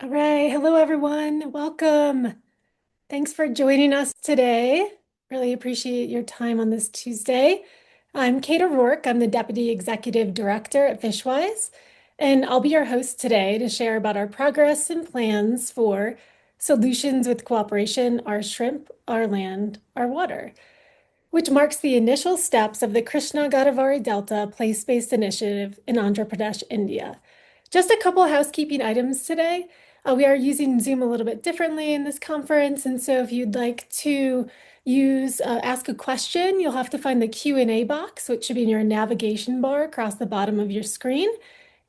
All right. Hello, everyone. Welcome. Thanks for joining us today. Really appreciate your time on this Tuesday. I'm Kate O'Rourke. I'm the Deputy Executive Director at FishWise, and I'll be your host today to share about our progress and plans for Solutions with Cooperation, Our Shrimp, Our Land, Our Water, which marks the initial steps of the Krishna-Godavari Delta Place-Based Initiative in Andhra Pradesh, India. Just a couple of housekeeping items today. We are using Zoom a little bit differently in this conference, and so if you'd like to ask a question, you'll have to find the Q&A box, which should be in your navigation bar across the bottom of your screen.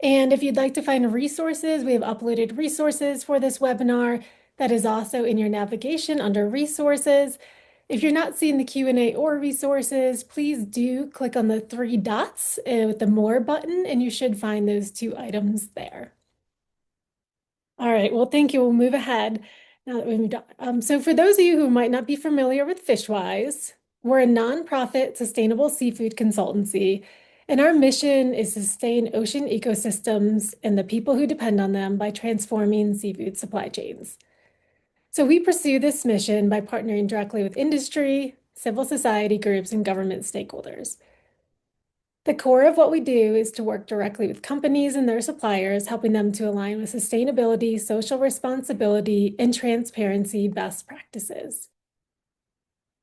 And if you'd like to find resources, we have uploaded resources for this webinar that is also in your navigation under resources. If you're not seeing the Q&A or resources, please do click on the three dots with the More button, and you should find those two items there. All right, well, thank you. We'll move ahead now that we've moved on. So for those of you who might not be familiar with FishWise, we're a nonprofit sustainable seafood consultancy, and our mission is to sustain ocean ecosystems and the people who depend on them by transforming seafood supply chains. So we pursue this mission by partnering directly with industry, civil society groups, and government stakeholders. The core of what we do is to work directly with companies and their suppliers, helping them to align with sustainability, social responsibility, and transparency best practices.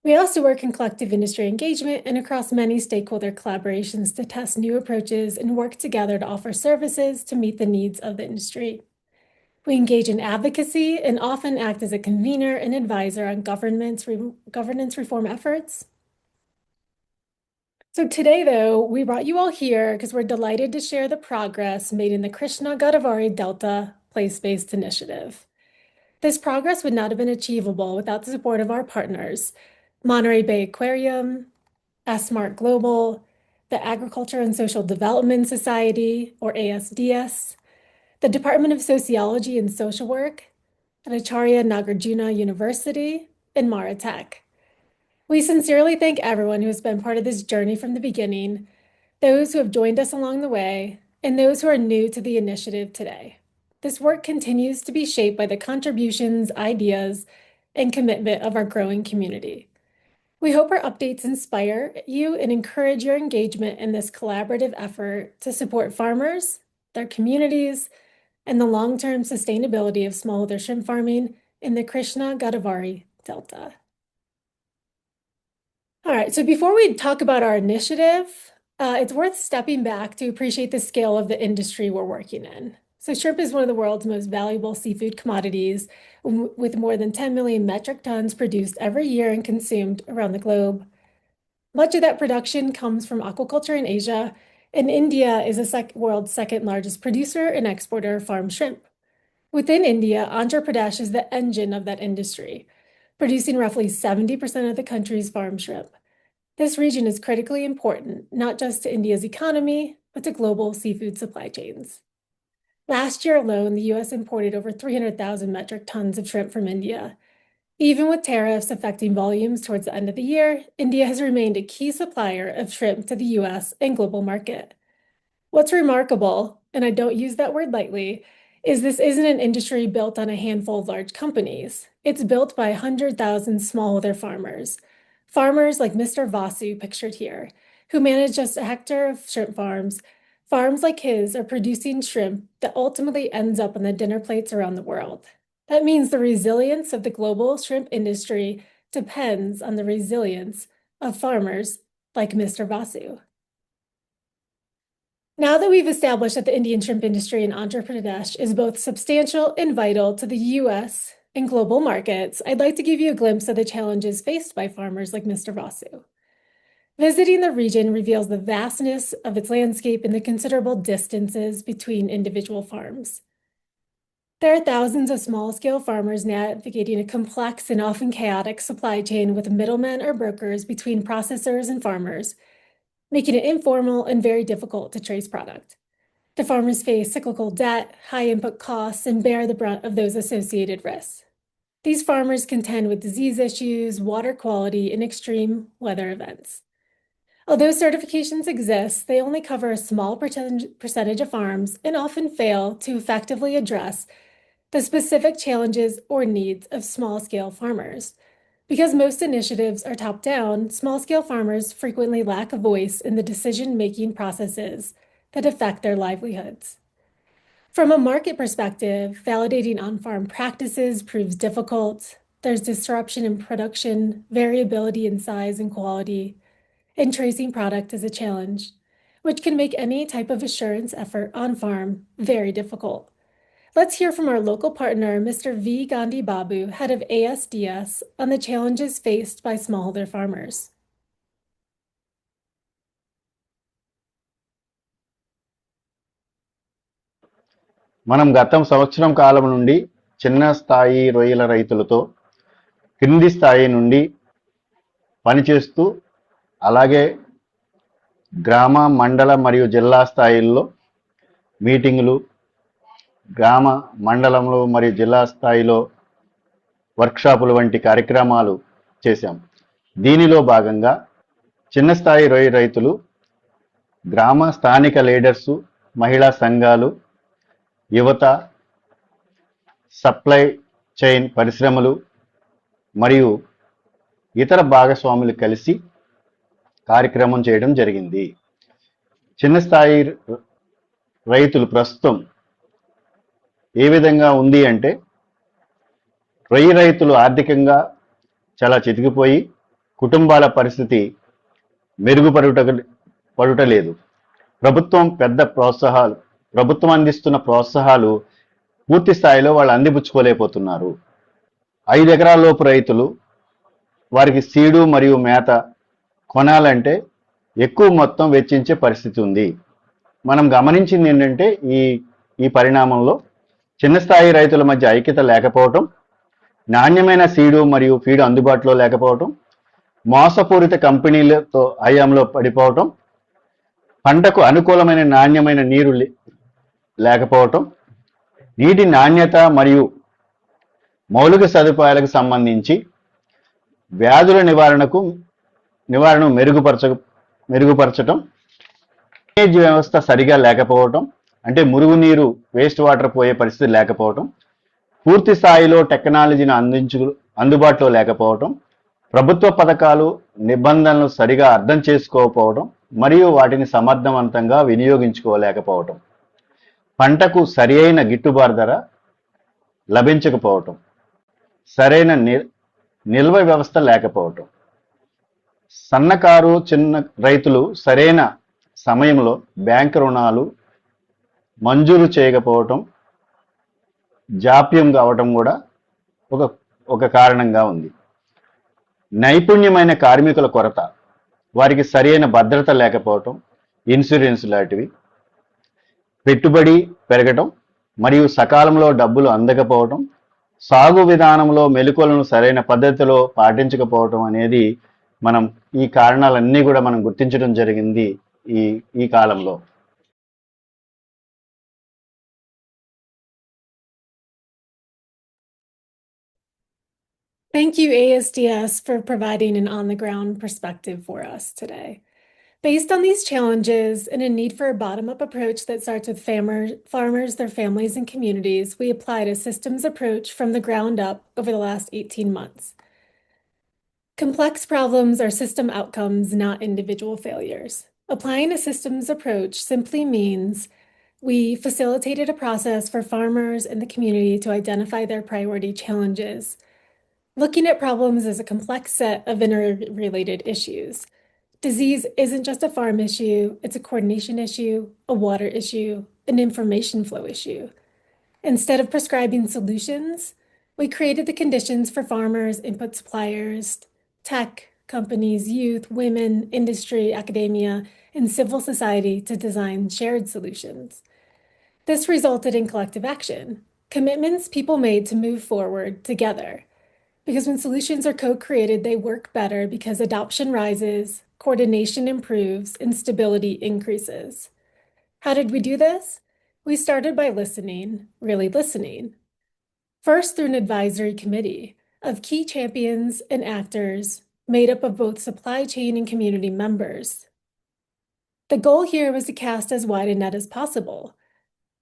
We also work in collective industry engagement and across many stakeholder collaborations to test new approaches and work together to offer services to meet the needs of the industry. We engage in advocacy and often act as a convener and advisor on governance reform efforts. So today, though, we brought you all here because we're delighted to share the progress made in the Krishna-Godavari Delta Place-Based Initiative. This progress would not have been achievable without the support of our partners, Monterey Bay Aquarium, Essmart Global, the Agriculture and Social Development Society, or ASDS, the Department of Sociology and Social Work, and Acharya Nagarjuna University, and Maratech. We sincerely thank everyone who has been part of this journey from the beginning, those who have joined us along the way, and those who are new to the initiative today. This work continues to be shaped by the contributions, ideas, and commitment of our growing community. We hope our updates inspire you and encourage your engagement in this collaborative effort to support farmers, their communities, and the long-term sustainability of smallholder shrimp farming in the Krishna-Godavari Delta. All right, so before we talk about our initiative, it's worth stepping back to appreciate the scale of the industry we're working in. So shrimp is one of the world's most valuable seafood commodities, with more than 10 million metric tons produced every year and consumed around the globe. Much of that production comes from aquaculture in Asia, and India is the world's second largest producer and exporter of farm shrimp. Within India, Andhra Pradesh is the engine of that industry, producing roughly 70% of the country's farm shrimp. This region is critically important, not just to India's economy, but to global seafood supply chains. Last year alone, the US imported over 300,000 metric tons of shrimp from India. Even with tariffs affecting volumes towards the end of the year, India has remained a key supplier of shrimp to the US and global market. What's remarkable, and I don't use that word lightly, is this isn't an industry built on a handful of large companies. It's built by 100,000 smallholder farmers. Farmers like Mr. Vasu, pictured here, who manage just a hectare of shrimp farms. Farms like his are producing shrimp that ultimately ends up on the dinner plates around the world. That means the resilience of the global shrimp industry depends on the resilience of farmers like Mr. Vasu. Now that we've established that the Indian shrimp industry in Andhra Pradesh is both substantial and vital to the US and global markets, I'd like to give you a glimpse of the challenges faced by farmers like Mr. Vasu. Visiting the region reveals the vastness of its landscape and the considerable distances between individual farms. There are thousands of small-scale farmers navigating a complex and often chaotic supply chain with middlemen or brokers between processors and farmers, making it informal and very difficult to trace product. The farmers face cyclical debt, high input costs, and bear the brunt of those associated risks. These farmers contend with disease issues, water quality, and extreme weather events. Although certifications exist, they only cover a small percentage of farms and often fail to effectively address the specific challenges or needs of small-scale farmers. Because most initiatives are top-down, small-scale farmers frequently lack a voice in the decision-making processes that affect their livelihoods. From a market perspective, validating on-farm practices proves difficult. There's disruption in production, variability in size and quality, and tracing product is a challenge, which can make any type of assurance effort on-farm very difficult. Let's hear from our local partner, Mr. V. Gandhi Babu, head of ASDS, on the challenges faced by smallholder farmers. మనం గత సంవత్సరం కాలం నుండి చిన్న స్థాయి రొయ్యల రైతులతో క్రింది స్థాయి నుండి పనిచేస్తూ అలాగే గ్రామ మండల మరియు జిల్లా స్థాయిల్లో మీటింగులు, గ్రామ మండలంలో మరియు జిల్లా స్థాయిలో వర్క్షాపులు వంటి కార్యక్రమాలు చేశాం. దీనిలో భాగంగా చిన్న స్థాయి రొయ్య రైతులు, గ్రామ స్థానిక లీడర్సు, మహిళా సంఘాలు, యువత, సప్లై చైన్ పరిశ్రమలు మరియు ఇతర భాగస్వాములు కలిసి కార్యక్రమం చేయడం జరిగింది. చిన్న స్థాయి రైతులు ప్రస్తుతం ఏ విధంగా ఉంది అంటే, రొయ్య రైతులు ఆర్థికంగా చాలా చితికిపోయి కుటుంబాల పరిస్థితి మెరుగుపడుటలేదు. ప్రభుత్వం అందిస్తున్న ప్రోత్సాహాలు పూర్తి స్థాయిలో వాళ్ళు అందిపుచ్చుకోలేకపోతున్నారు. 5 ఎకరాల లోపు రైతులు వారికి సీడు మరియు మేత కొనాలంటే ఎక్కువ మొత్తం వెచ్చించే పరిస్థితి ఉంది. మనం గమనించింది ఏంటంటే ఈ పరిణామంలో చిన్న స్థాయి రైతుల మధ్య ఐక్యత లేకపోవటం, నాణ్యమైన సీడు మరియు ఫీడు అందుబాటులో లేకపోవటం, మోసపూరిత కంపెనీలతో హయాంలో పడిపోవటం, పంటకు అనుకూలమైన నాణ్యమైన నీరు లేకపోవటం, నీటి నాణ్యత మరియు మౌలిక సదుపాయాలకు సంబంధించి వ్యాధుల నివారణను మెరుగుపరచటం, డ్రైనేజ్ వ్యవస్థ సరిగా లేకపోవటం, అంటే మురుగునీరు వేస్ట్ వాటర్ పోయే పరిస్థితి లేకపోవటం, పూర్తి స్థాయిలో టెక్నాలజీని అందుబాటులో లేకపోవటం, ప్రభుత్వ పథకాలు నిబంధనలు సరిగా అర్థం చేసుకోకపోవడం మరియు వాటిని సమర్థవంతంగా వినియోగించుకోలేకపోవటం, పంటకు సరైన గిట్టుబాటు ధర లభించకపోవటం, సరైన నిల్వ వ్యవస్థ లేకపోవటం, సన్నకారు చిన్న రైతులు సరైన సమయంలో బ్యాంకు రుణాలు మంజూరు చేయకపోవటం, జాప్యం కావటం కూడా ఒక కారణంగా ఉంది. నైపుణ్యమైన కార్మికుల కొరత, వారికి సరైన భద్రత లేకపోవటం, ఇన్సూరెన్స్ లాంటివి, పెట్టుబడి పెరగటం మరియు సకాలంలో డబ్బులు అందకపోవటం, సాగు విధానంలో మెలకువలను సరైన పద్ధతిలో పాటించకపోవటం అనేది ఈ కారణాలన్నీ కూడా మనం గుర్తించడం జరిగింది ఈ కాలంలో. Thank you, ASDS, for providing an on-the-ground perspective for us today. Based on these challenges and a need for a bottom-up approach that starts with farmers, their families, and communities, we applied a systems approach from the ground up over the last 18 months. Complex problems are system outcomes, not individual failures. Applying a systems approach simply means we facilitated a process for farmers and the community to identify their priority challenges, looking at problems as a complex set of interrelated issues. Disease isn't just a farm issue, it's a coordination issue, a water issue, an information flow issue. Instead of prescribing solutions, we created the conditions for farmers, input suppliers, tech companies, youth, women, industry, academia, and civil society to design shared solutions. This resulted in collective action, commitments people made to move forward together. Because when solutions are co-created, they work better because adoption rises, coordination improves, and stability increases. How did we do this? We started by listening, really listening. First, through an advisory committee of key champions and actors made up of both supply chain and community members. The goal here was to cast as wide a net as possible.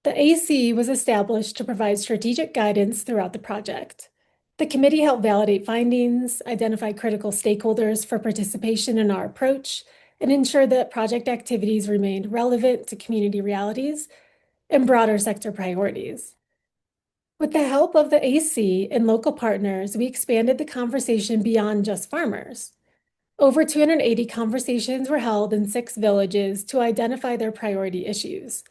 The AC was established to provide strategic guidance throughout the project. The committee helped validate findings, identify critical stakeholders for participation in our approach, and ensure that project activities remained relevant to community realities and broader sector priorities. With the help of the AC and local partners, we expanded the conversation beyond just farmers. Over 280 conversations were held in 6 villages to identify their priority issues.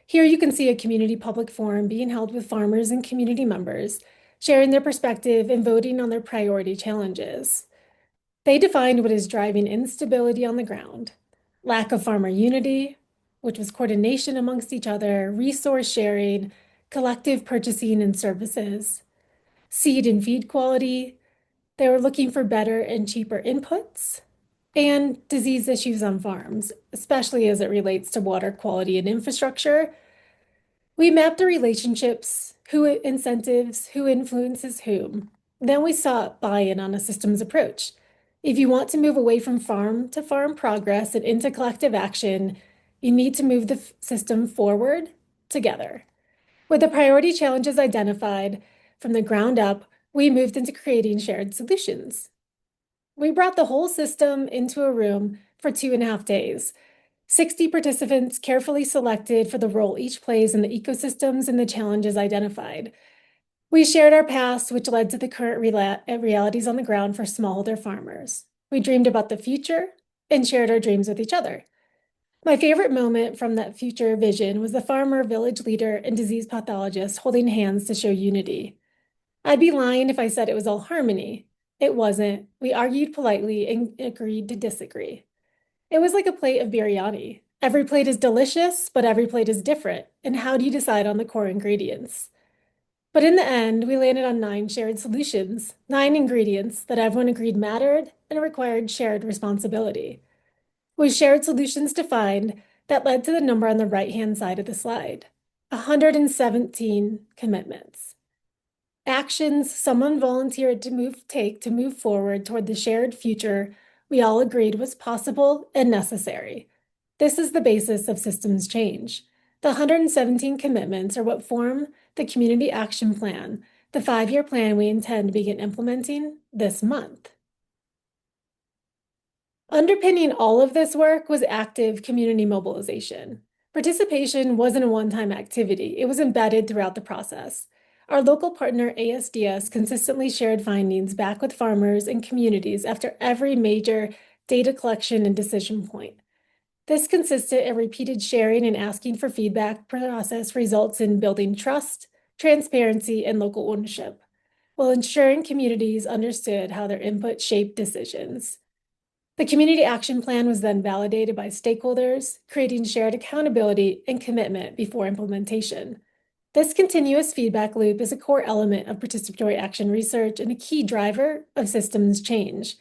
Here you can see a community public forum being held with farmers and community members, sharing their perspective and voting on their priority challenges. They defined what is driving instability on the ground: lack of farmer unity, which was coordination amongst each other, resource sharing, collective purchasing and services, seed and feed quality. They were looking for better and cheaper inputs, and disease issues on farms, especially as it relates to water quality and infrastructure. We mapped the relationships, who incentives, who influences whom. Then we sought buy-in on a systems approach. If you want to move away from farm to farm progress and into collective action, you need to move the system forward together. With the priority challenges identified from the ground up, we moved into creating shared solutions. We brought the whole system into a room for 2.5 days. 60 participants carefully selected for the role each plays in the ecosystems and the challenges identified. We shared our past, which led to the current realities on the ground for smallholder farmers. We dreamed about the future and shared our dreams with each other. My favorite moment from that future vision was the farmer, village leader, and disease pathologist holding hands to show unity. I'd be lying if I said it was all harmony. It wasn't. We argued politely and agreed to disagree. It was like a plate of biryani. Every plate is delicious, but every plate is different. And how do you decide on the core ingredients? But in the end, we landed on 9 shared solutions, 9 ingredients that everyone agreed mattered and required shared responsibility. With shared solutions defined, that led to the number on the right-hand side of the slide: 117 commitments. Actions someone volunteered to take to move forward toward the shared future we all agreed was possible and necessary. This is the basis of systems change. The 117 commitments are what form the Community Action Plan, the 5-year plan we intend to begin implementing this month. Underpinning all of this work was active community mobilization. Participation wasn't a one-time activity, it was embedded throughout the process. Our local partner, ASDS, consistently shared findings back with farmers and communities after every major data collection and decision point. This consistent and repeated sharing and asking for feedback process results in building trust, transparency, and local ownership, while ensuring communities understood how their input shaped decisions. The Community Action Plan was then validated by stakeholders, creating shared accountability and commitment before implementation. This continuous feedback loop is a core element of participatory action research and a key driver of systems change,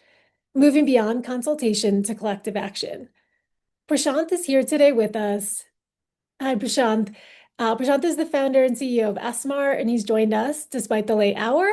moving beyond consultation to collective action. Prashant is here today with us. Hi, Prashant. Prashant is the founder and CEO of Essmart, and he's joined us despite the late hour.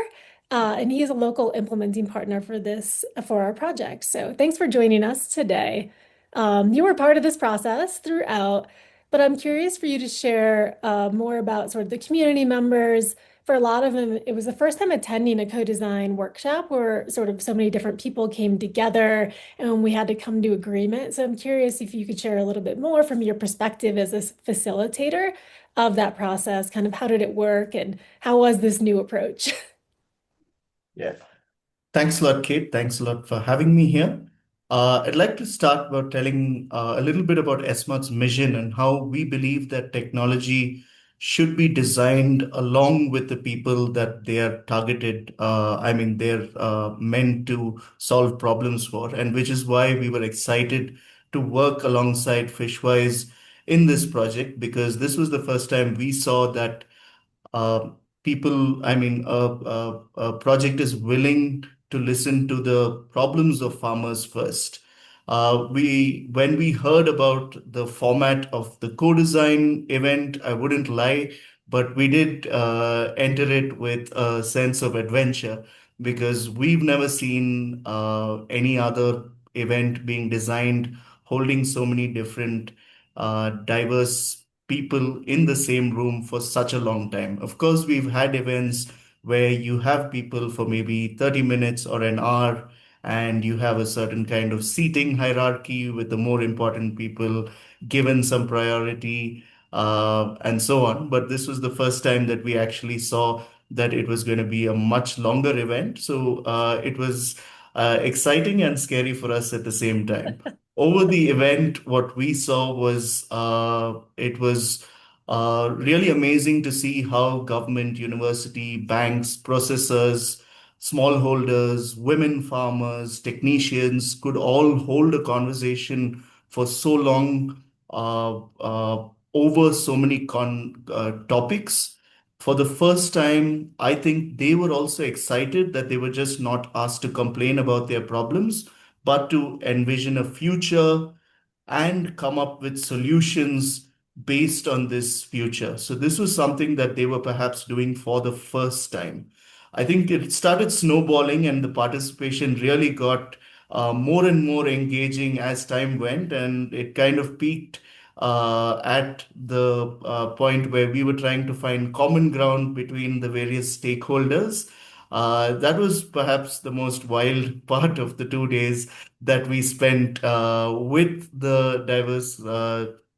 And he is a local implementing partner for our project. So thanks for joining us today. You were part of this process throughout, but I'm curious for you to share more about sort of the community members. For a lot of them, it was the first time attending a co-design workshop where sort of so many different people came together and we had to come to agreement. So I'm curious if you could share a little bit more from your perspective as a facilitator of that process, kind of how did it work and how was this new approach? Yeah. Thanks a lot, Kate. Thanks a lot for having me here. I'd like to start by telling a little bit about Essmart's mission and how we believe that technology should be designed along with the people that they are targeted. They're meant to solve problems for, and which is why we were excited to work alongside FishWise in this project, because this was the first time we saw that uh, a project is willing to listen to the problems of farmers first. When we heard about the format of the co-design event, I wouldn't lie, but we did enter it with a sense of adventure because we've never seen any other event being designed holding so many different diverse people in the same room for such a long time. Of course, we've had events where you have people for maybe 30 minutes or an hour, and you have a certain kind of seating hierarchy with the more important people given some priority, and so on. But this was the first time that we actually saw that it was going to be a much longer event. So it was exciting and scary for us at the same time. Over the event, what we saw was it was really amazing to see how government, university, banks, processors, smallholders, women farmers, technicians could all hold a conversation for so long over so many topics. For the first time, I think they were also excited that they were just not asked to complain about their problems, but to envision a future and come up with solutions based on this future. So this was something that they were perhaps doing for the first time. I think it started snowballing and the participation really got more and more engaging as time went, and it kind of peaked at the point where we were trying to find common ground between the various stakeholders. That was perhaps the most wild part of the 2 days that we spent with the diverse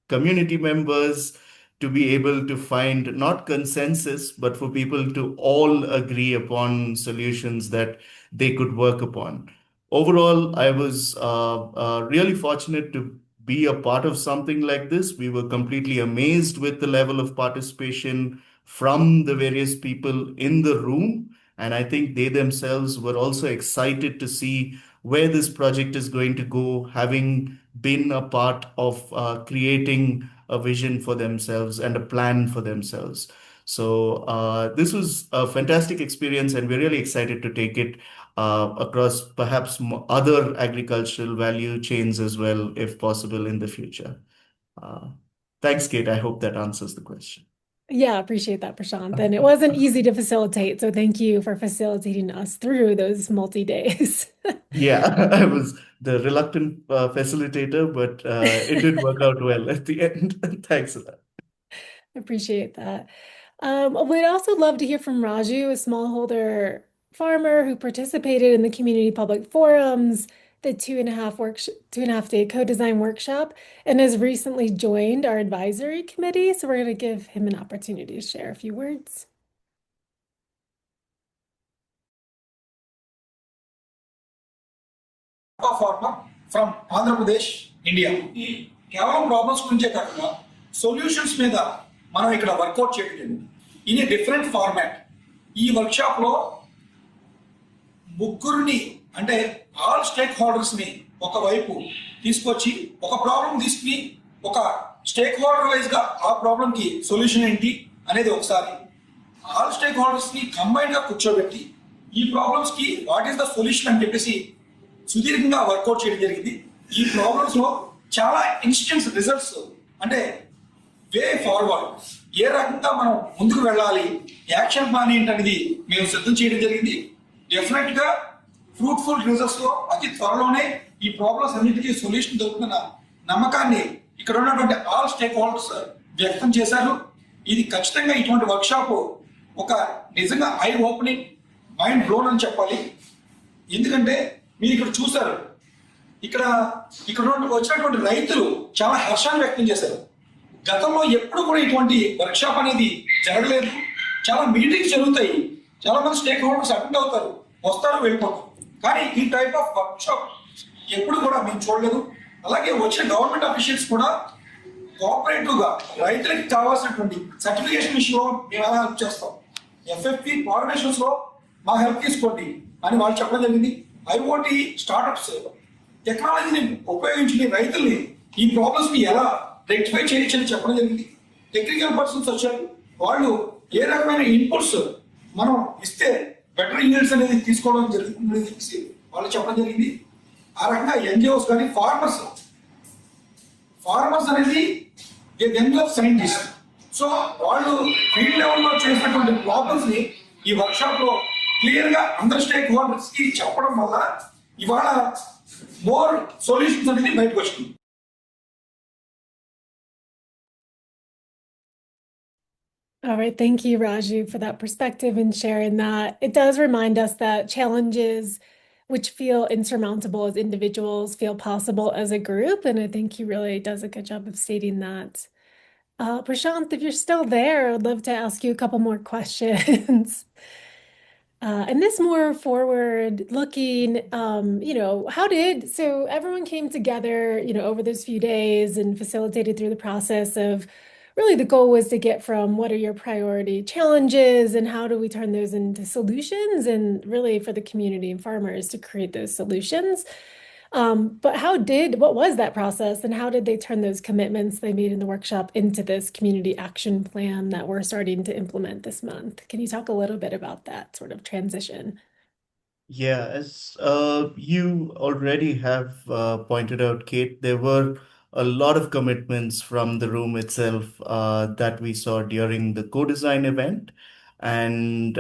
community members to be able to find not consensus, but for people to all agree upon solutions that they could work upon. Overall, I was really fortunate to be a part of something like this. We were completely amazed with the level of participation from the various people in the room. And I think they themselves were also excited to see where this project is going to go, having been a part of creating a vision for themselves and a plan for themselves. So this was a fantastic experience, and we're really excited to take it across perhaps other agricultural value chains as well, if possible in the future. Uh, Thanks, Kate. I hope that answers the question. Yeah, appreciate that, Prashant. And it wasn't easy to facilitate, so thank you for facilitating us through those multi-days. Yeah, I was the reluctant facilitator, but it did work out well at the end. Thanks a lot. Appreciate that. We'd also love to hear from Raju, a smallholder farmer who participated in the community public forums, the 2.5 day co-design workshop, and has recently joined our advisory committee. So we're going to give him an opportunity to share a few words. Farmer from Andhra Pradesh, India. ఈ కేవలం problems గురించే కాకుండా solutions మీద మనం ఇక్కడ work out చేయడం in a different format. ఈ వర్క్షాప్లో ముగ్గురిని అంటే ఆల్ స్టేక్ హోల్డర్స్ని ఒకవైపు తీసుకొచ్చి ఒక ప్రాబ్లం తీసుకుని ఒక స్టేక్ హోల్డర్ వైజ్గా ఆ ప్రాబ్లంకి సొల్యూషన్ ఏంటి అనేది ఒకసారి ఆల్ స్టేక్ హోల్డర్స్ని కంబైన్డ్గా కూర్చోబెట్టి ఈ ప్రాబ్లమ్స్కి వాట్ ఈస్ ద సొల్యూషన్ అని చెప్పేసి సుదీర్ఘంగా వర్కౌట్ చేయడం జరిగింది. ఈ ప్రాబ్లమ్స్ లో చాలా ఇన్స్టెంట్ రిజల్ట్స్ అంటే వే ఫార్వర్డ్ ఏ రకంగా మనం ముందుకు వెళ్ళాలి, యాక్షన్ ప్లాన్ ఏంటనేది మేము సిద్ధం చేయడం జరిగింది. డెఫినెట్ గా ఫ్రూట్ఫుల్ రిజల్ట్స్ లో అతి త్వరలోనే ఈ ప్రాబ్లమ్స్ అన్నిటికీ సొల్యూషన్ దొరుకుతున్న నమ్మకాన్ని ఇక్కడ ఉన్నటువంటి ఆల్ స్టేక్ హోల్డర్స్ వ్యక్తం చేశారు. ఇది ఖచ్చితంగా ఇటువంటి వర్క్షాప్ ఒక నిజంగా ఐ ఓపెనింగ్, మైండ్ బ్లోన్ అని చెప్పాలి. ఎందుకంటే మీరు ఇక్కడ చూసారు, ఇక్కడ వచ్చినటువంటి రైతులు చాలా హర్షాన్ని వ్యక్తం చేశారు. గతంలో ఎప్పుడు కూడా ఇటువంటి వర్క్షాప్ అనేది జరగలేదు. చాలా మీటింగ్స్ జరుగుతాయి, చాలా మంది స్టేక్ హోల్డర్స్ అటెండ్ అవుతారు, వస్తారు, వెళ్ళిపోతారు. కానీ ఈ టైప్ ఆఫ్ వర్క్షాప్ ఎప్పుడు కూడా మేము చూడలేదు. అలాగే వచ్చిన గవర్నమెంట్ అఫీషియల్స్ కూడా కోఆపరేటివ్ గా రైతులకి కావాల్సినటువంటి సర్టిఫికేషన్ విషయంలో మేము ఎలా హెల్ప్ చేస్తాం, ఎఫ్ఎఫ్పి ఫార్మేషన్స్ లో మా హెల్ప్ తీసుకోండి అని వాళ్ళు చెప్పడం జరిగింది. ఐఓటి స్టార్ట్అప్స్ టెక్నాలజీని ఉపయోగించుకుని రైతుల్ని ఈ ప్రాబ్లమ్స్ ని ఎలా రెక్టిఫై చేయొచ్చని చెప్పడం జరిగింది. టెక్నికల్ పర్సన్స్ వచ్చారు, వాళ్ళు ఏ రకమైన ఇన్పుట్స్ మనం ఇస్తే బెటర్ ఈల్డ్స్ అనేది తీసుకోవడం జరుగుతుందని చెప్పేసి వాళ్ళు చెప్పడం జరిగింది. ఆ రకంగా ఎన్జిఓస్ కానీ ఫార్మర్స్ అనేది సైంటిస్ట్, సో వాళ్ళు ఫీల్డ్ లెవెల్లో చేసినటువంటి ప్రాబ్లమ్స్ ని ఈ వర్క్షాప్ లో క్లియర్ గా అందరు స్టేక్ హోల్డర్స్ కి చెప్పడం వల్ల ఇవాళ మోర్ సొల్యూషన్స్ అనేది బయటకు వచ్చింది. All right, thank you, Raju, for that perspective and sharing that. It does remind us that challenges which feel insurmountable as individuals feel possible as a group, and I think he really does a good job of stating that. Prashant, if you're still there, I'd love to ask you a couple more questions. And this more forward looking, so everyone came together, over those few days and facilitated through the process of really the goal was to get from what are your priority challenges and how do we turn those into solutions and really for the community and farmers to create those solutions. But what was that process and how did they turn those commitments they made in the workshop into this community action plan that we're starting to implement this month? Can you talk a little bit about that sort of transition? Yeah, as you already have pointed out, Kate, there were a lot of commitments from the room itself that we saw during the co-design event. And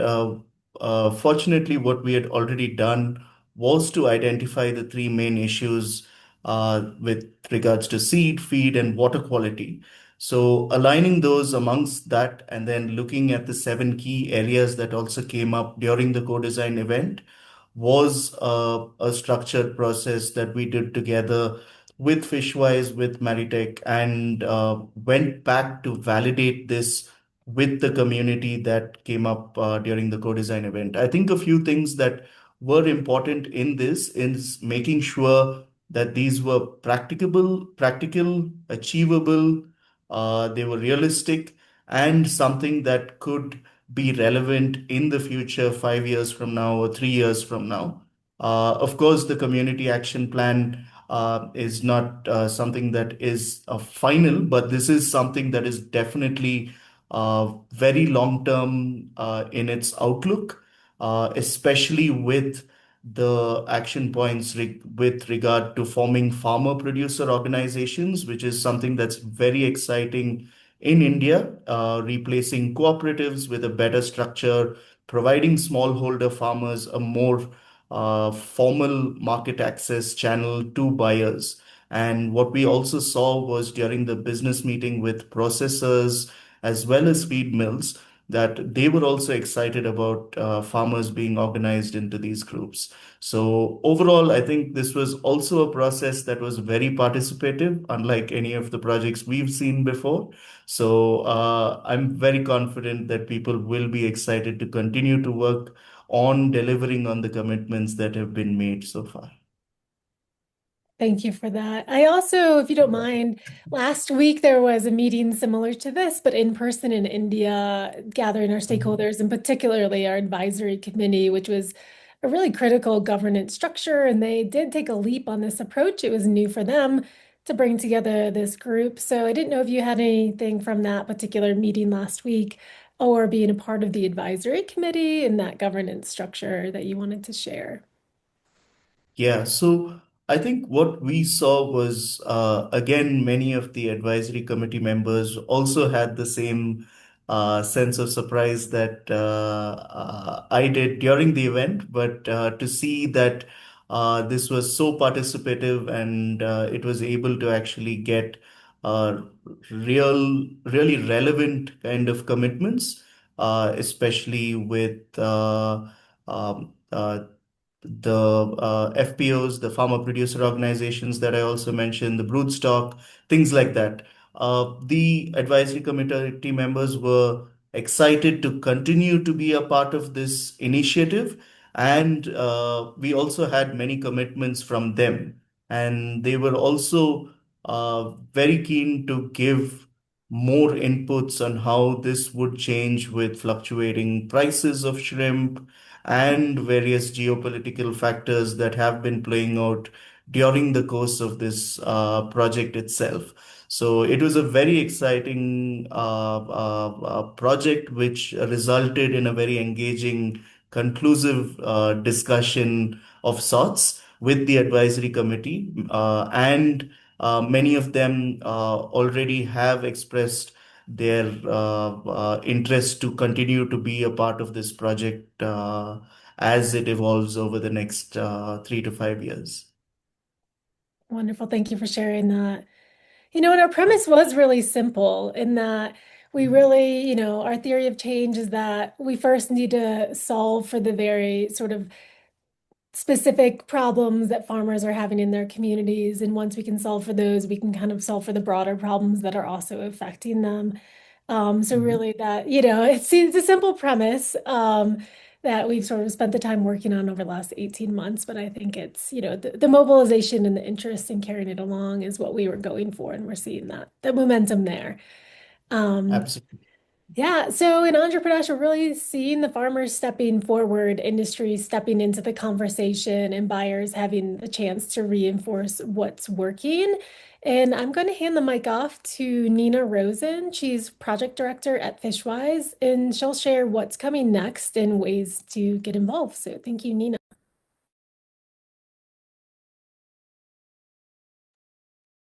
fortunately, what we had already done was to identify the three main issues with regards to seed, feed, and water quality. So aligning those amongst that and then looking at the seven key areas that also came up during the co-design event was a structured process that we did together with FishWise, with Maritech, and went back to validate this with the community that came up during the co-design event. I think a few things that were important in this is making sure that these were practical, achievable, they were realistic, and something that could be relevant in the future, 5 years from now or 3 years from now. Of course, the community action plan is not something that is final, but this is something that is definitely very long term in its outlook, especially with the action points with regard to forming farmer producer organizations, which is something that's very exciting in India, replacing cooperatives with a better structure, providing smallholder farmers a more formal market access channel to buyers. And what we also saw was during the business meeting with processors as well as feed mills that they were also excited about farmers being organized into these groups. So overall, I think this was also a process that was very participative, unlike any of the projects we've seen before. So I'm very confident that people will be excited to continue to work on delivering on the commitments that have been made so far. Thank you for that. I also, if you don't mind, last week there was a meeting similar to this, but in person in India, gathering our Mhm. stakeholders and particularly our advisory committee, which was a really critical governance structure. And they did take a leap on this approach. It was new for them to bring together this group. So I didn't know if you had anything from that particular meeting last week or being a part of the advisory committee and that governance structure that you wanted to share. Yeah, so I think what we saw was, again, many of the advisory committee members also had the same sense of surprise that I did during the event, but to see that this was so participative and it was able to actually get uh, really relevant kind of commitments, especially with the FPOs, the farmer producer organizations that I also mentioned, the broodstock, things like that. The advisory committee members were excited to continue to be a part of this initiative. And we also had many commitments from them. And they were also very keen to give more inputs on how this would change with fluctuating prices of shrimp and various geopolitical factors that have been playing out during the course of this project itself. So it was a very exciting project, which resulted in a very engaging, conclusive discussion of sorts with the advisory committee. And many of them already have expressed their interest to continue to be a part of this project as it evolves over the next 3 to 5 years. Wonderful. Thank you for sharing that. And our premise was really simple in that we really, our theory of change is that we first need to solve for the very sort of specific problems that farmers are having in their communities. And once we can solve for those, we can kind of solve for the broader problems that are also affecting them. So really that, it's a simple premise that we've sort of spent the time working on over the last 18 months. But I think it's, the mobilization and the interest in carrying it along is what we were going for. And we're seeing that, the momentum there. Absolutely. Yeah, so in Andhra Pradesh, we're really seeing the farmers stepping forward, industry stepping into the conversation, and buyers having the chance to reinforce what's working. And I'm going to hand the mic off to Nina Rosen. She's project director at FishWise, and she'll share what's coming next and ways to get involved. So thank you, Nina.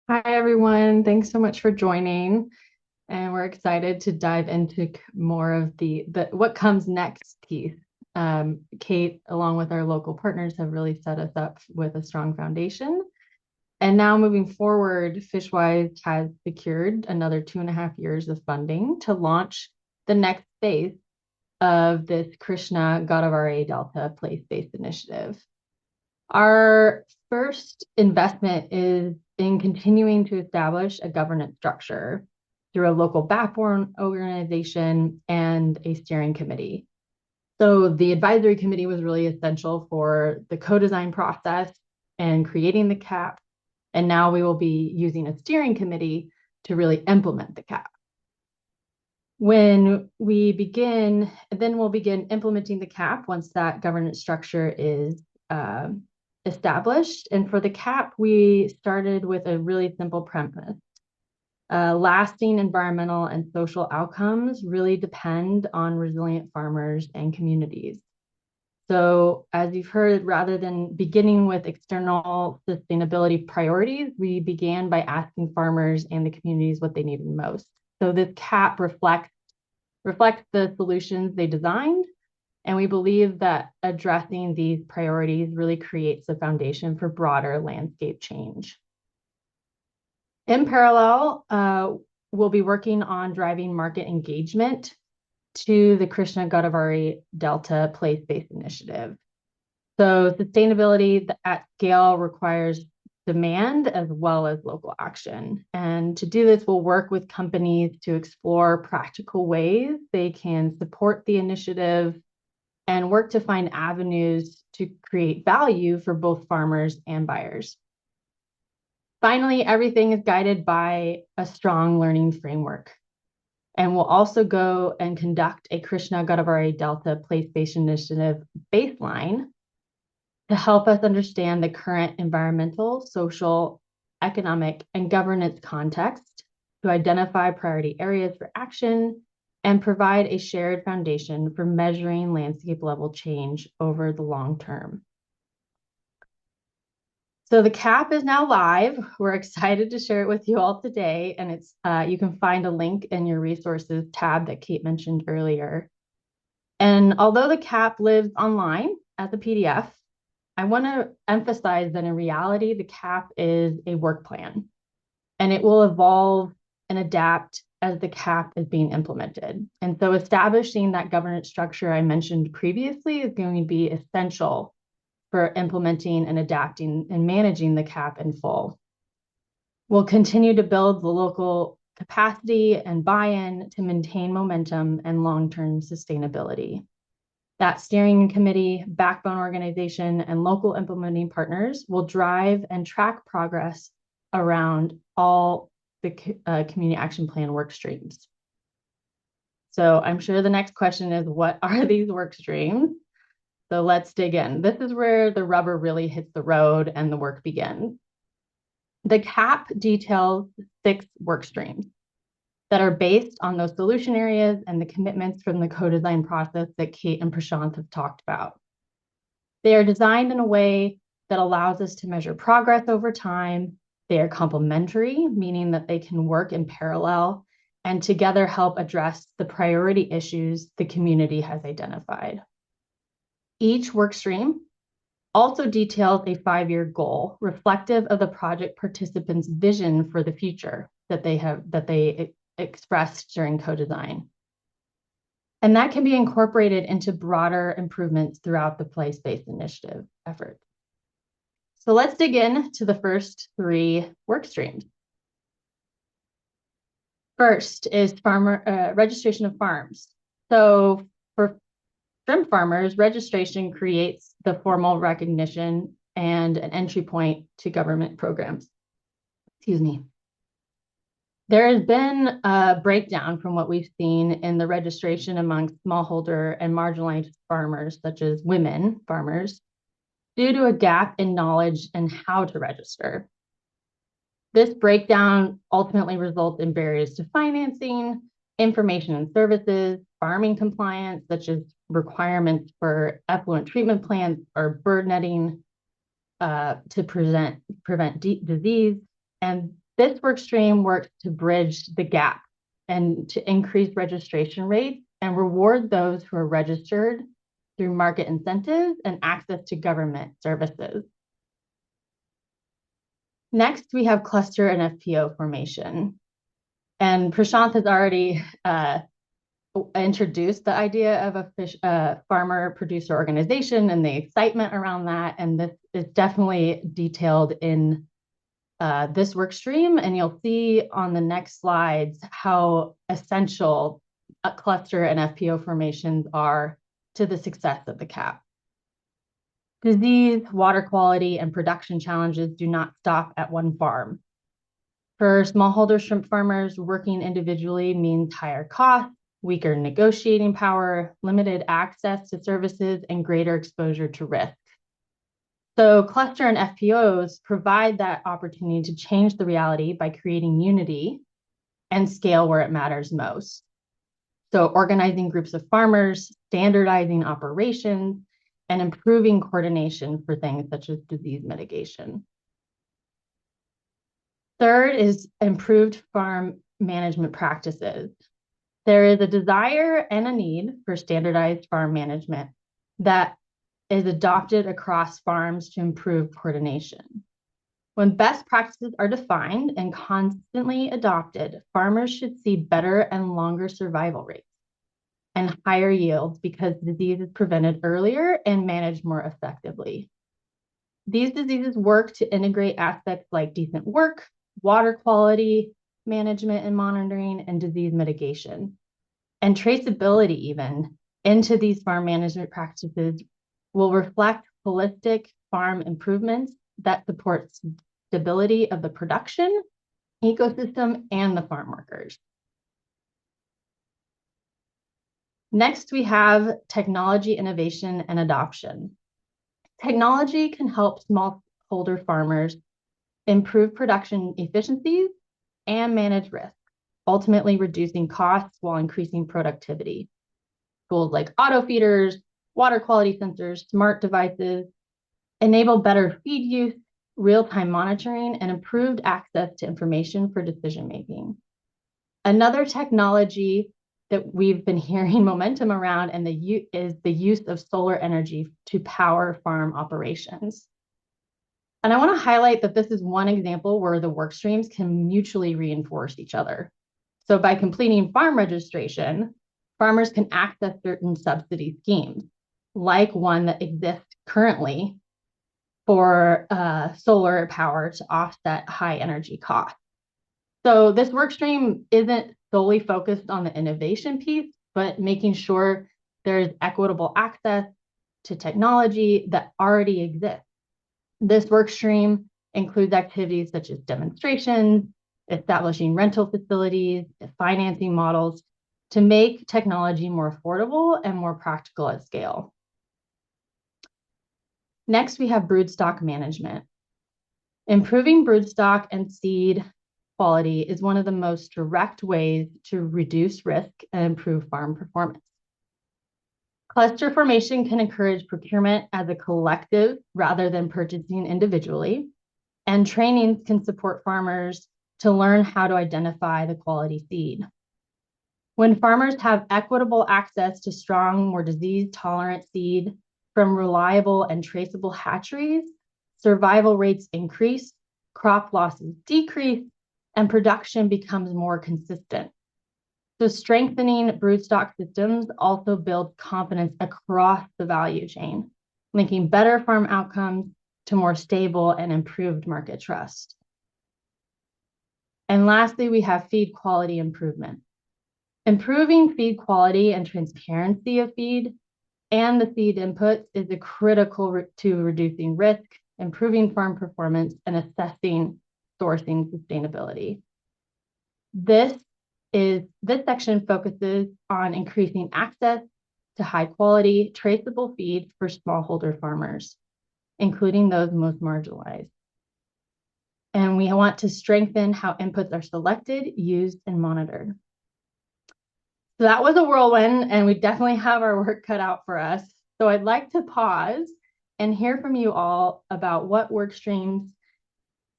Hi, everyone. Thanks so much for joining. And we're excited to dive into more of the what comes next piece. Kate, along with our local partners, have really set us up with a strong foundation. And now moving forward, FishWise has secured another 2.5 years of funding to launch the next phase of this Krishna-Godavari Delta place-based initiative. Our first investment is in continuing to establish a governance structure through a local backbone organization and a steering committee. So the advisory committee was really essential for the co-design process and creating the CAP. And now we will be using a steering committee to really implement the CAP. When we begin, then we'll begin implementing the CAP once that governance structure is established. And for the CAP, we started with a really simple premise. Lasting environmental and social outcomes really depend on resilient farmers and communities. So as you've heard, rather than beginning with external sustainability priorities, we began by asking farmers and the communities what they needed most. So this CAP reflects the solutions they designed, and we believe that addressing these priorities really creates the foundation for broader landscape change. In parallel, we'll be working on driving market engagement to the Krishna-Godavari Delta place-based initiative. So sustainability at scale requires demand as well as local action. And to do this, we'll work with companies to explore practical ways they can support the initiative and work to find avenues to create value for both farmers and buyers. Finally, everything is guided by a strong learning framework. And we'll also go and conduct a Krishna-Godavari Delta place-based initiative baseline to help us understand the current environmental, social, economic, and governance context to identify priority areas for action and provide a shared foundation for measuring landscape level change over the long term. So the CAP is now live. We're excited to share it with you all today. And it's you can find a link in your resources tab that Kate mentioned earlier. And although the CAP lives online as a PDF, I want to emphasize that in reality, the CAP is a work plan, and it will evolve and adapt as the CAP is being implemented. And so establishing that governance structure I mentioned previously is going to be essential for implementing and adapting and managing the CAP in full. We'll continue to build the local capacity and buy-in to maintain momentum and long-term sustainability. That steering committee, backbone organization, and local implementing partners will drive and track progress around all the community action plan work streams. So I'm sure the next question is, what are these work streams? So let's dig in. This is where the rubber really hits the road and the work begins. The CAP details 6 work streams that are based on those solution areas and the commitments from the co-design process that Kate and Prashant have talked about. They are designed in a way that allows us to measure progress over time. They are complementary, meaning that they can work in parallel and together help address the priority issues the community has identified. Each work stream also details a 5-year goal reflective of the project participants' vision for the future that they expressed during co-design. And that can be incorporated into broader improvements throughout the place-based initiative effort. So let's dig in to the first 3 work streams. First is registration of farms. So for shrimp farmers, registration creates the formal recognition and an entry point to government programs. Excuse me. There has been a breakdown from what we've seen in the registration among smallholder and marginalized farmers, such as women farmers, due to a gap in knowledge and how to register. This breakdown ultimately results in barriers to financing, information and services, farming compliance, such as requirements for effluent treatment plants or bird netting to prevent disease. And this work stream works to bridge the gap and to increase registration rates and reward those who are registered through market incentives and access to government services. Next, we have cluster and FPO formation. And Prashant has already introduced the idea of a farmer-producer organization and the excitement around that. And this is definitely detailed in this work stream. And you'll see on the next slides how essential a cluster and FPO formations are to the success of the CAP. Disease, water quality, and production challenges do not stop at one farm. For smallholder shrimp farmers, working individually means higher costs, weaker negotiating power, limited access to services, and greater exposure to risk. So cluster and FPOs provide that opportunity to change the reality by creating unity and scale where it matters most. So organizing groups of farmers, standardizing operations, and improving coordination for things such as disease mitigation. Third is improved farm management practices. There is a desire and a need for standardized farm management that is adopted across farms to improve coordination. When best practices are defined and constantly adopted, farmers should see better and longer survival rates and higher yields because disease is prevented earlier and managed more effectively. These diseases work to integrate aspects like decent work, water quality management and monitoring, and disease mitigation. And traceability even into these farm management practices will reflect holistic farm improvements that support stability of the production, ecosystem, and the farm workers. Next, we have technology innovation and adoption. Technology can help smallholder farmers improve production efficiencies and manage risk, ultimately reducing costs while increasing productivity. Tools like auto feeders, water quality sensors, smart devices enable better feed use, real-time monitoring, and improved access to information for decision-making. Another technology that we've been hearing momentum around is the use of solar energy to power farm operations. And I want to highlight that this is one example where the work streams can mutually reinforce each other. So by completing farm registration, farmers can access certain subsidy schemes, like one that exists currently for solar power to offset high energy costs. So this work stream isn't solely focused on the innovation piece, but making sure there's equitable access to technology that already exists. This work stream includes activities such as demonstrations, establishing rental facilities, financing models to make technology more affordable and more practical at scale. Next, we have broodstock management. Improving broodstock and seed quality is one of the most direct ways to reduce risk and improve farm performance. Cluster formation can encourage procurement as a collective rather than purchasing individually, and trainings can support farmers to learn how to identify the quality seed. When farmers have equitable access to strong, more disease-tolerant seed from reliable and traceable hatcheries, survival rates increase, crop losses decrease, and production becomes more consistent, So strengthening broodstock systems also builds confidence across the value chain, linking better farm outcomes to more stable and improved market trust. And lastly, we have feed quality improvement. Improving feed quality and transparency of feed and the feed inputs is critical to reducing risk, improving farm performance, and assessing sourcing sustainability. This section focuses on increasing access to high quality, traceable feed for smallholder farmers, including those most marginalized. And we want to strengthen how inputs are selected, used, and monitored. So that was a whirlwind, and we definitely have our work cut out for us. So I'd like to pause and hear from you all about what work streams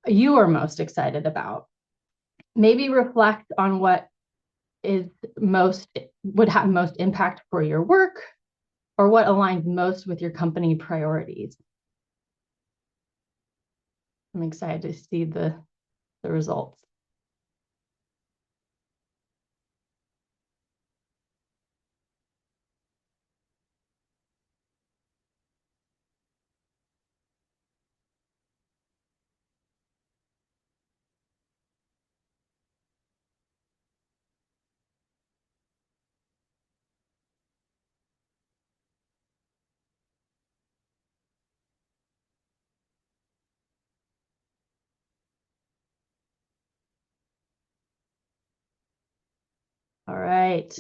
you are most excited about. Maybe reflect on what would have most impact for your work, or what aligns most with your company priorities. I'm excited to see the results. All right.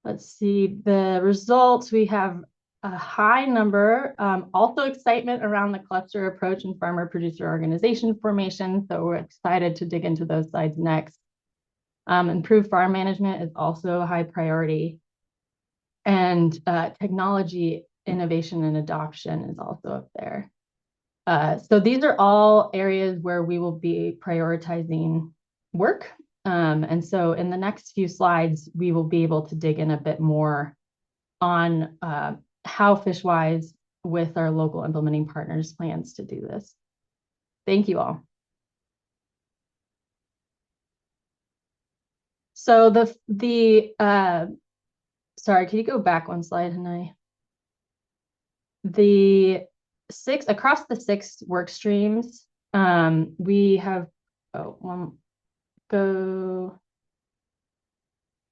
Let's see the results. We have a high number, also excitement around the cluster approach and farmer producer organization formation. So we're excited to dig into those slides next. Improved farm management is also a high priority. And technology innovation and adoption is also up there. So these are all areas where we will be prioritizing work. And so in the next few slides, we will be able to dig in a bit more on how FishWise with our local implementing partners plans to do this. Thank you all. So sorry, can you go back one slide, Hanai? Across the 6 work streams, we have,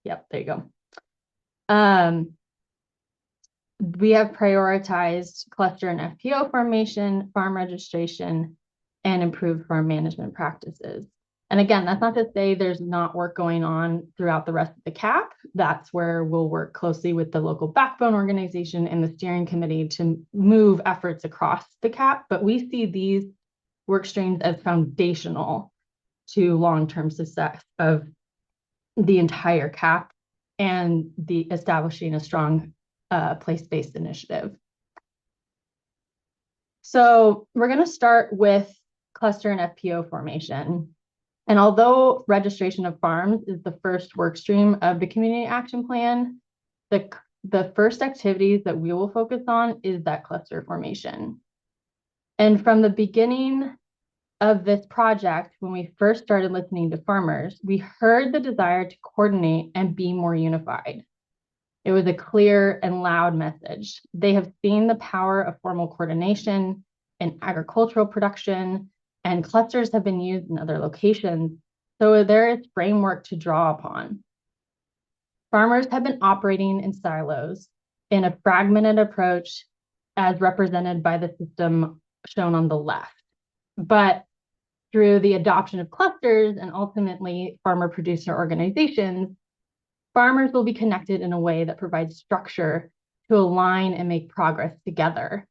yep, there you go. We have prioritized cluster and FPO formation, farm registration, and improved farm management practices. And again, that's not to say there's not work going on throughout the rest of the CAP. That's where we'll work closely with the local backbone organization and the steering committee to move efforts across the CAP. But we see these work streams as foundational to long-term success of the entire CAP and the establishing a strong place-based initiative. So we're going to start with cluster and FPO formation. And although registration of farms is the first work stream of the community action plan, the first activities that we will focus on is that cluster formation. And from the beginning of this project, when we first started listening to farmers, we heard the desire to coordinate and be more unified. It was a clear and loud message. They have seen the power of formal coordination in agricultural production, and clusters have been used in other locations. So there is framework to draw upon. Farmers have been operating in silos in a fragmented approach as represented by the system shown on the left. But through the adoption of clusters and ultimately farmer producer organizations, farmers will be connected in a way that provides structure to align and make progress together.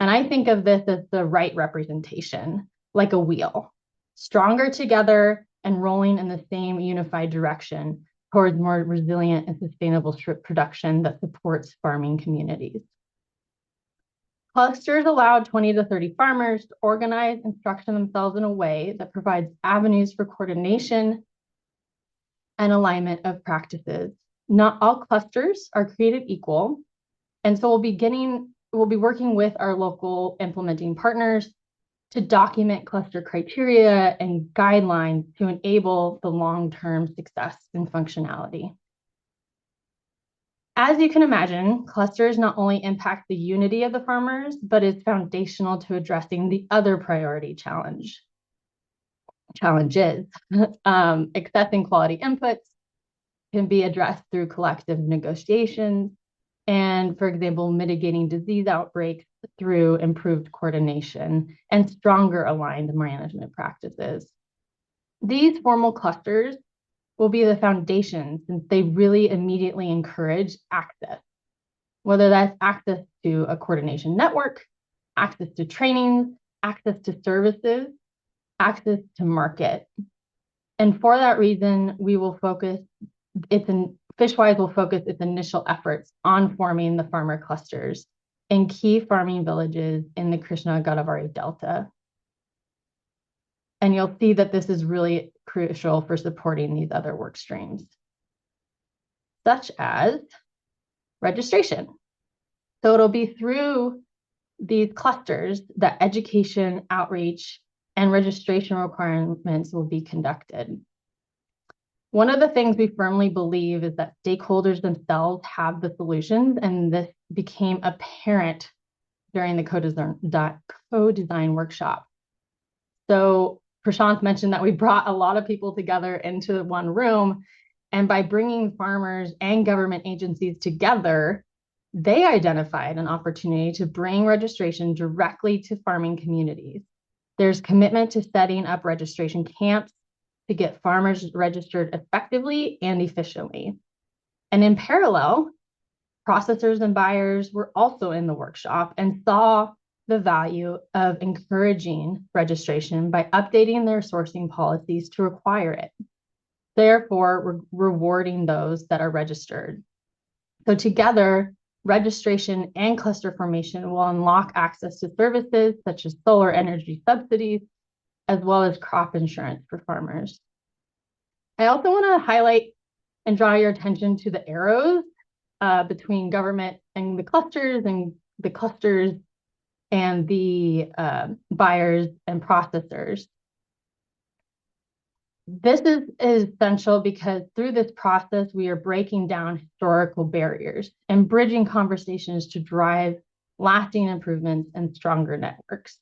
And I think of this as the right representation, like a wheel, stronger together and rolling in the same unified direction towards more resilient and sustainable production that supports farming communities. Clusters allowed 20 to 30 farmers to organize and structure themselves in a way that provides avenues for coordination and alignment of practices. Not all clusters are created equal. And so we'll be working with our local implementing partners to document cluster criteria and guidelines to enable the long-term success and functionality. As you can imagine, clusters not only impact the unity of the farmers, but is foundational to addressing the other priority challenges. Accessing quality inputs can be addressed through collective negotiations, and, for example, mitigating disease outbreaks through improved coordination and stronger aligned management practices. These formal clusters will be the foundation, since they really immediately encourage access, whether that's access to a coordination network, access to training, access to services, access to market. And for that reason, we will focus, FishWise will focus its initial efforts on forming the farmer clusters in key farming villages in the Krishna-Godavari Delta. And you'll see that this is really crucial for supporting these other work streams, such as registration. So it'll be through these clusters that education, outreach, and registration requirements will be conducted. One of the things we firmly believe is that stakeholders themselves have the solutions, and this became apparent during the co-design workshop. So Prashant mentioned that we brought a lot of people together into one room, and by bringing farmers and government agencies together, they identified an opportunity to bring registration directly to farming communities. There's commitment to setting up registration camps to get farmers registered effectively and efficiently. And in parallel, processors and buyers were also in the workshop and saw the value of encouraging registration by updating their sourcing policies to require it, therefore rewarding those that are registered. So together, registration and cluster formation will unlock access to services such as solar energy subsidies, as well as crop insurance for farmers. I also want to highlight and draw your attention to the arrows between government and the clusters and the buyers and processors. This is essential because through this process, we are breaking down historical barriers and bridging conversations to drive lasting improvements and stronger networks.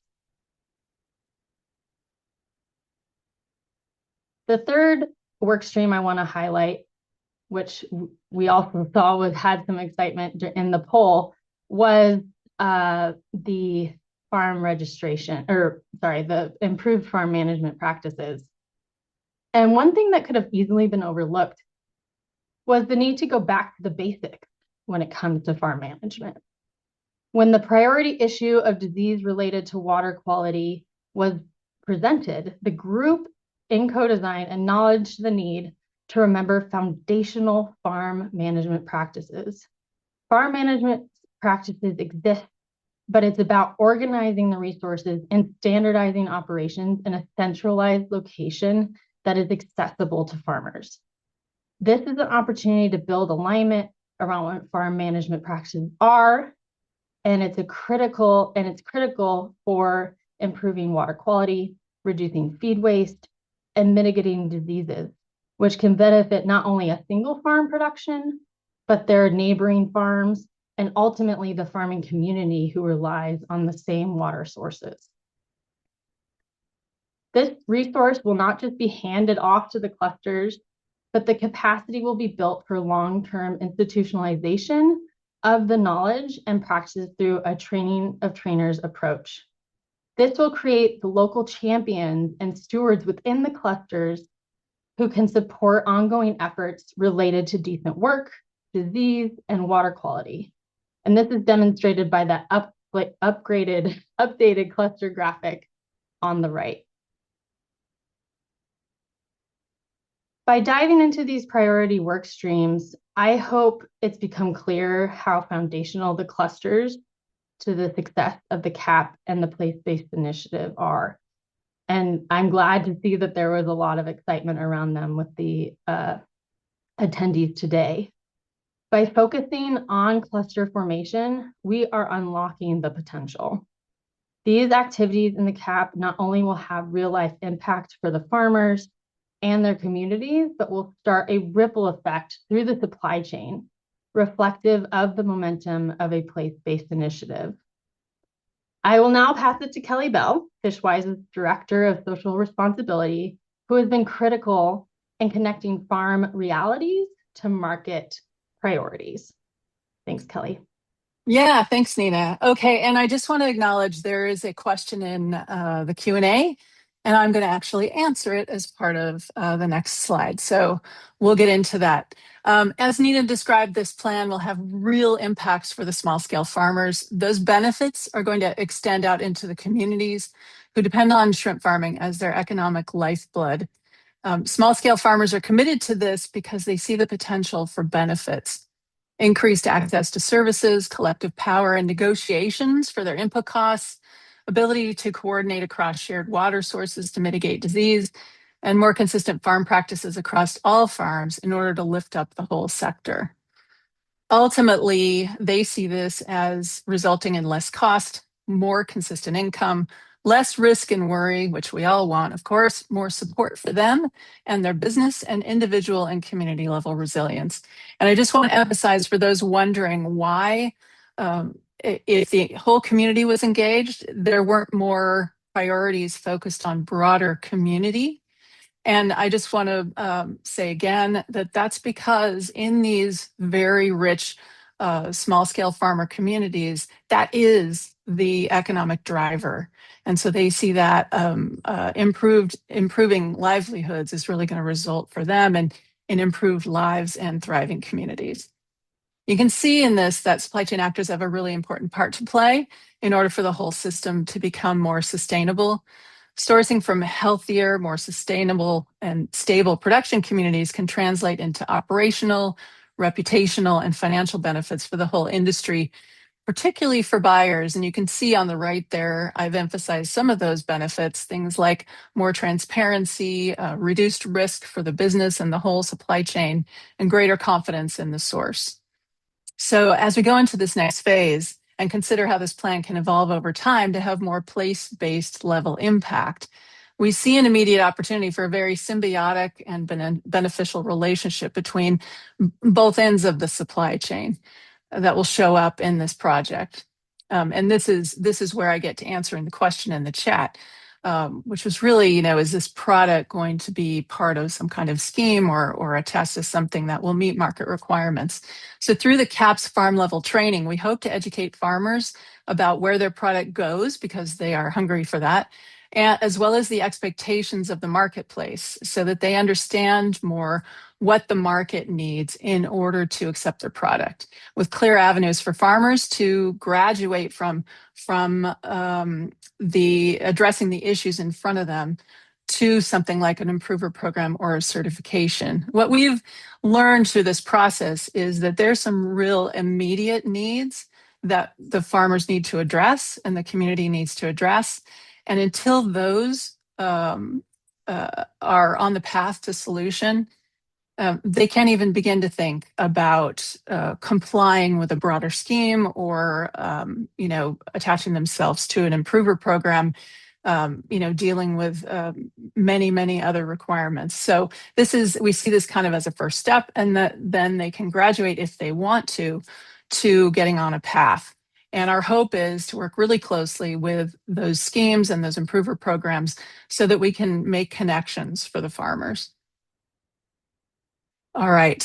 The third work stream I want to highlight, which we also saw had some excitement in the poll, was the farm registration, the improved farm management practices. And one thing that could have easily been overlooked was the need to go back to the basics when it comes to farm management. When the priority issue of disease related to water quality was presented, the group in co-design acknowledged the need to remember foundational farm management practices. Farm management practices exist, but it's about organizing the resources and standardizing operations in a centralized location that is accessible to farmers. This is an opportunity to build alignment around what farm management practices are, and it's critical for improving water quality, reducing feed waste, and mitigating diseases, which can benefit not only a single farm production, but their neighboring farms, and ultimately the farming community who relies on the same water sources. This resource will not just be handed off to the clusters, but the capacity will be built for long-term institutionalization of the knowledge and practices through a training of trainers approach. This will create the local champions and stewards within the clusters who can support ongoing efforts related to decent work, disease, and water quality. And this is demonstrated by that updated cluster graphic on the right. By diving into these priority work streams, I hope it's become clear how foundational the clusters to the success of the CAP and the place-based initiative are. And I'm glad to see that there was a lot of excitement around them with the attendees today. By focusing on cluster formation, we are unlocking the potential. These activities in the CAP not only will have real life impact for the farmers and their communities, but will start a ripple effect through the supply chain, reflective of the momentum of a place-based initiative. I will now pass it to Kelly Bell, FishWise's Director of Social Responsibility, who has been critical in connecting farm realities to market priorities. Thanks, Kelly. Yeah, thanks, Nina. Okay, and I just want to acknowledge there is a question in the Q&A, and I'm going to actually answer it as part of the next slide. So we'll get into that. As Nina described, this plan will have real impacts for the small-scale farmers. Those benefits are going to extend out into the communities who depend on shrimp farming as their economic lifeblood. Small-scale farmers are committed to this because they see the potential for benefits. Increased access to services, collective power and negotiations for their input costs, ability to coordinate across shared water sources to mitigate disease, and more consistent farm practices across all farms in order to lift up the whole sector. Ultimately, they see this as resulting in less cost, more consistent income, less risk and worry, which we all want, of course, more support for them and their business, and individual and community level resilience. And I just want to emphasize for those wondering why, if the whole community was engaged, there weren't more priorities focused on broader community. And I just want to say again that that's because in these very rich small scale farmer communities, that is the economic driver. And so they see that improving livelihoods is really going to result for them in improved lives and thriving communities. You can see in this that supply chain actors have a really important part to play in order for the whole system to become more sustainable. Sourcing from healthier, more sustainable, and stable production communities can translate into operational, reputational, and financial benefits for the whole industry, particularly for buyers. And you can see on the right there, I've emphasized some of those benefits, things like more transparency, reduced risk for the business and the whole supply chain, and greater confidence in the source. So as we go into this next phase and consider how this plan can evolve over time to have more place-based level impact, we see an immediate opportunity for a very symbiotic and beneficial relationship between both ends of the supply chain that will show up in this project. And this is where I get to answering the question in the chat, which was really, is this product going to be part of some kind of scheme or attached to something that will meet market requirements? So through the CAPS farm level training, we hope to educate farmers about where their product goes because they are hungry for that, and as well as the expectations of the marketplace so that they understand more what the market needs in order to accept their product, with clear avenues for farmers to graduate from the addressing the issues in front of them to something like an improver program or a certification. What we've learned through this process is that there's some real immediate needs that the farmers need to address and the community needs to address. And until those are on the path to solution, they can't even begin to think about complying with a broader scheme or, attaching themselves to an improver program, dealing with many other requirements. So we see this kind of as a first step, and that then they can graduate if they want to getting on a path. And our hope is to work really closely with those schemes and those improver programs so that we can make connections for the farmers. All right.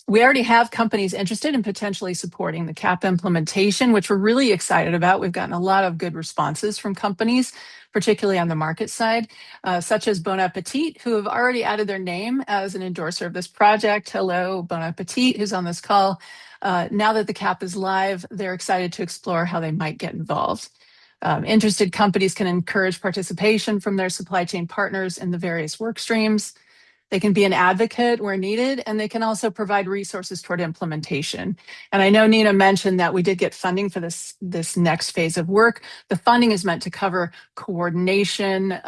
We already have companies interested in potentially supporting the CAP implementation, which we're really excited about. We've gotten a lot of good responses from companies, particularly on the market side, such as Bon Appetit, who have already added their name as an endorser of this project. Hello, Bon Appetit, who's on this call. Now that the CAP is live, they're excited to explore how they might get involved. Interested companies can encourage participation from their supply chain partners in the various work streams. They can be an advocate where needed, and they can also provide resources toward implementation. And I know Nina mentioned that we did get funding for this next phase of work. The funding is meant to cover coordination,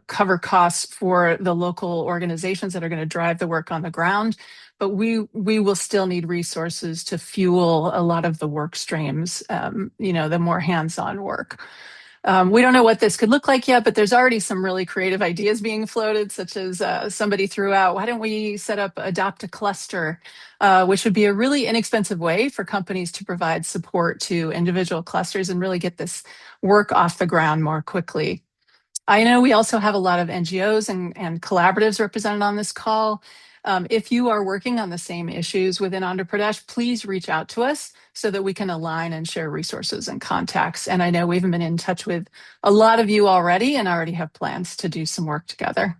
cover costs for the local organizations that are going to drive the work on the ground. But we will still need resources to fuel a lot of the work streams, the more hands-on work. We don't know what this could look like yet, but there's already some really creative ideas being floated, such as somebody threw out, why don't we set up Adopt a Cluster, which would be a really inexpensive way for companies to provide support to individual clusters and really get this work off the ground more quickly. I know we also have a lot of NGOs and collaboratives represented on this call. If you are working on the same issues within Andhra Pradesh, please reach out to us so that we can align and share resources and contacts. And I know we've been in touch with a lot of you already and already have plans to do some work together.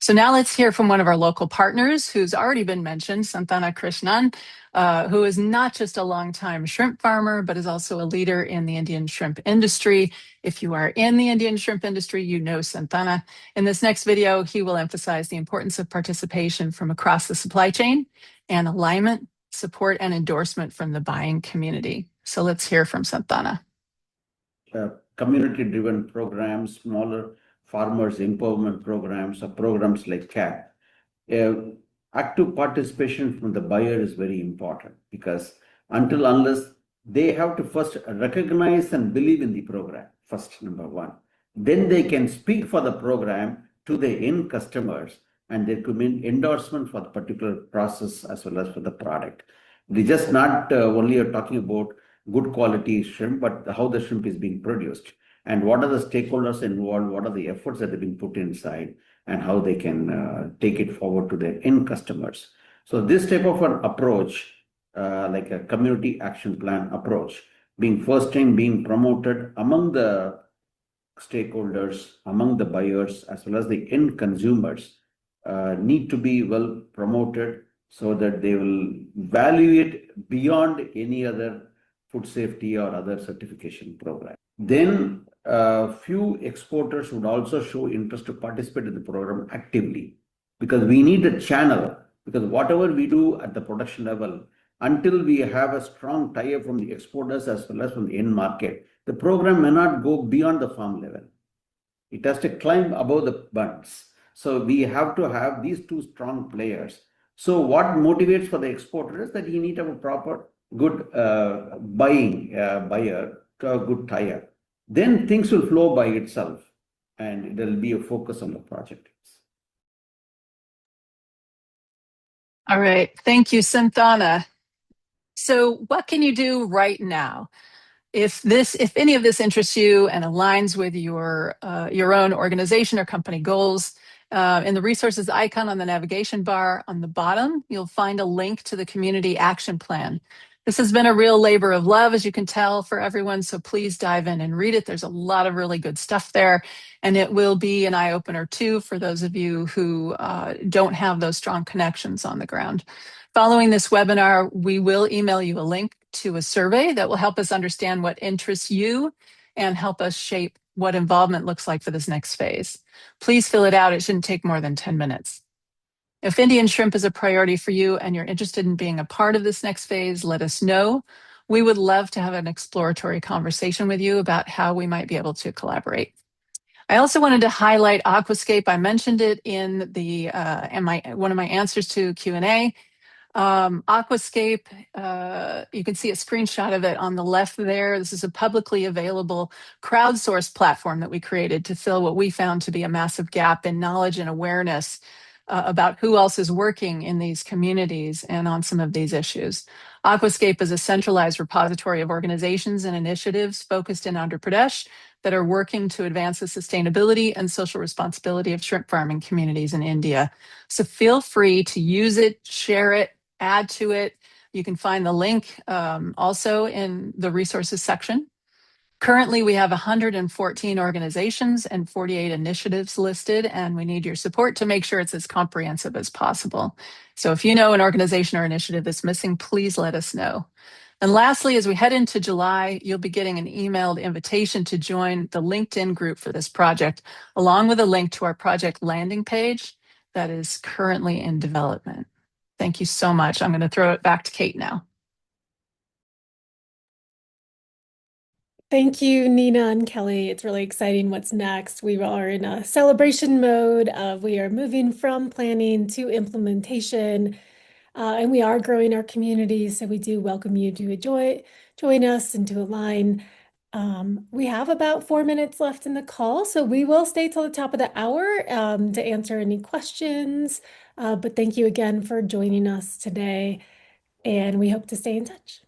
So now let's hear from one of our local partners who's already been mentioned, Santana Krishnan, who is not just a longtime shrimp farmer, but is also a leader in the Indian shrimp industry. If you are in the Indian shrimp industry, you know Santana. In this next video, he will emphasize the importance of participation from across the supply chain and alignment, support, and endorsement from the buying community. So let's hear from Santana. Community-driven programs, smaller farmers empowerment programs, or programs like CAP. Active participation from the buyer is very important, because unless they have to first recognize and believe in the program, first, number one. Then they can speak for the program to the end customers, and there could be endorsement for the particular process as well as for the product. We just not only are talking about good quality shrimp, but how the shrimp is being produced, and what are the stakeholders involved, what are the efforts that have been put inside, and how they can take it forward to their end customers. So this type of an approach, like a community action plan approach, being first time being promoted among the stakeholders, among the buyers, as well as the end consumers, need to be well promoted so that they will value it beyond any other food safety or other certification program. Then few exporters would also show interest to participate in the program actively, because we need a channel, because whatever we do at the production level, until we have a strong tie-up from the exporters as well as from the end market, the program may not go beyond the farm level. It has to climb above the bunds. So we have to have these two strong players. So what motivates for the exporter is that you need to have a proper, good buyer to a good tie-up. Then things will flow by itself, and there will be a focus on the project. All right, thank you, Santana. So what can you do right now? If any of this interests you and aligns with your own organization or company goals, in the resources icon on the navigation bar on the bottom, you'll find a link to the community action plan. This has been a real labor of love, as you can tell, for everyone, so please dive in and read it. There's a lot of really good stuff there, and it will be an eye-opener too for those of you who don't have those strong connections on the ground. Following this webinar, we will email you a link to a survey that will help us understand what interests you and help us shape what involvement looks like for this next phase. Please fill it out. It shouldn't take more than 10 minutes. If Indian shrimp is a priority for you and you're interested in being a part of this next phase, let us know. We would love to have an exploratory conversation with you about how we might be able to collaborate. I also wanted to highlight Aquascape. I mentioned it in one of my answers to Q&A. Aquascape, you can see a screenshot of it on the left there. This is a publicly available crowdsourced platform that we created to fill what we found to be a massive gap in knowledge and awareness about who else is working in these communities and on some of these issues. Aquascape is a centralized repository of organizations and initiatives focused in Andhra Pradesh that are working to advance the sustainability and social responsibility of shrimp farming communities in India. So feel free to use it, share it, add to it. You can find the link also in the resources section. Currently, we have 114 organizations and 48 initiatives listed, and we need your support to make sure it's as comprehensive as possible. So if you know an organization or initiative that's missing, please let us know. And lastly, as we head into July, you'll be getting an emailed invitation to join the LinkedIn group for this project, along with a link to our project landing page. that is currently in development. Thank you so much. I'm going to throw it back to Kate now. Thank you, Nina and Kelly. It's really exciting what's next. We are in a celebration mode of we are moving from planning to implementation, and we are growing our community. So we do welcome you to join us and to align. We have about 4 minutes left in the call, so we will stay till the top of the hour to answer any questions. But thank you again for joining us today, and we hope to stay in touch.